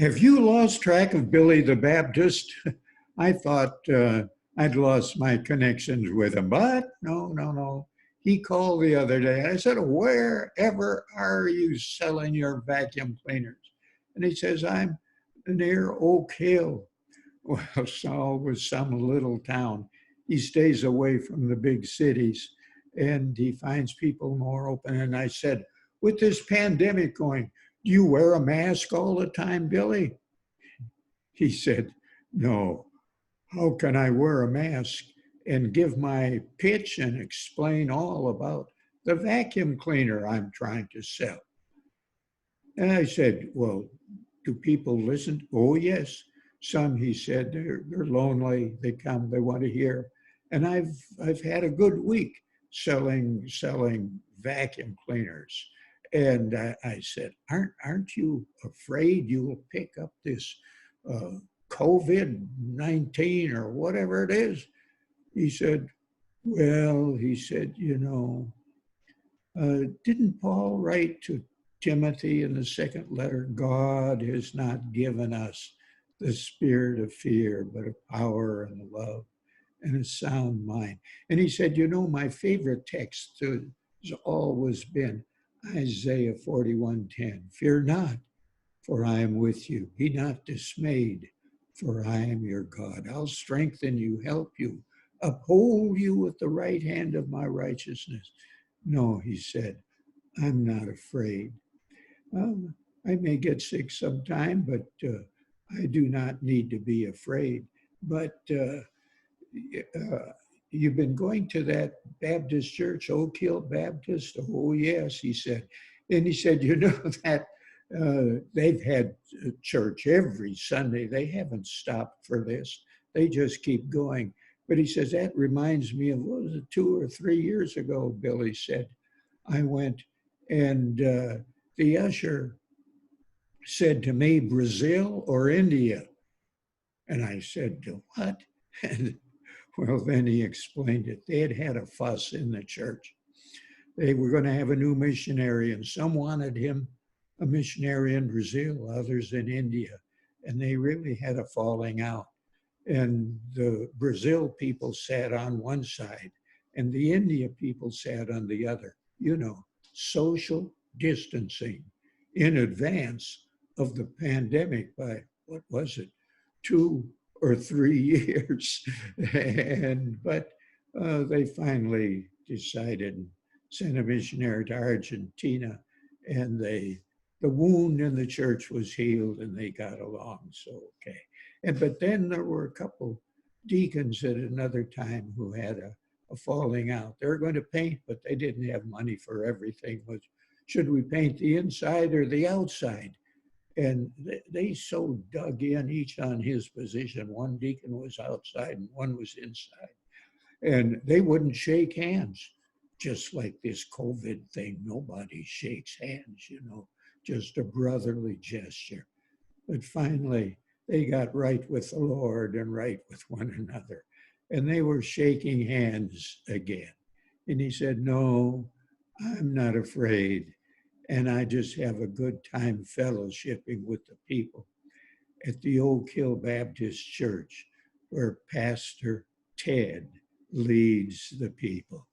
Have you lost track of Billy the Baptist? I thought I'd lost my connections with him, but no, no, no. He called the other day. I said, wherever are you selling your vacuum cleaners? And he says, I'm near Oak Hill. Well, Saul was some little town. He stays away from the big cities and he finds people more open. And I said, with this pandemic going, do you wear a mask all the time, Billy? He said, no. How can I wear a mask and give my pitch and explain all about the vacuum cleaner I'm trying to sell? And I said, well, do people listen? Oh, yes. Some, he said, they're lonely. They come, they want to hear. And I've had a good week selling vacuum cleaners. And I said, aren't you afraid you will pick up this COVID-19 or whatever it is? He said, well, he said, didn't Paul write to Timothy in the second letter, God has not given us the spirit of fear, but of power and love and a sound mind. And he said, my favorite text has always been Isaiah 41:10. Fear not, for I am with you. Be not dismayed, for I am your God. I'll strengthen you, help you, uphold you with the right hand of my righteousness. No, he said, I'm not afraid. I may get sick sometime, but I do not need to be afraid. But you've been going to that Baptist church, Oak Hill Baptist? Oh, yes, he said. And he said, that they've had church every Sunday. They haven't stopped for this. They just keep going. But he says, that reminds me of, what was it, 2 or 3 years ago, Billy said, I went and the usher said to me, Brazil or India? And I said, what? And, well, then he explained it. They had had a fuss in the church. They were going to have a new missionary, and some wanted him a missionary in Brazil, others in India. And they really had a falling out. And the Brazil people sat on one side, and the India people sat on the other. Social distancing in advance of the pandemic by, what was it, 2 or 3 years. But they finally decided and sent a missionary to Argentina, and the wound in the church was healed and they got along, so okay. But then there were a couple deacons at another time who had a falling out. They were going to paint, but they didn't have money for everything. Should we paint the inside or the outside? And they so dug in, each on his position. One deacon was outside and one was inside. And they wouldn't shake hands, just like this COVID thing. Nobody shakes hands, just a brotherly gesture. But finally, they got right with the Lord and right with one another. And they were shaking hands again. And he said, no, I'm not afraid. And I just have a good time fellowshipping with the people at the Oak Hill Baptist Church, where Pastor Ted leads the people.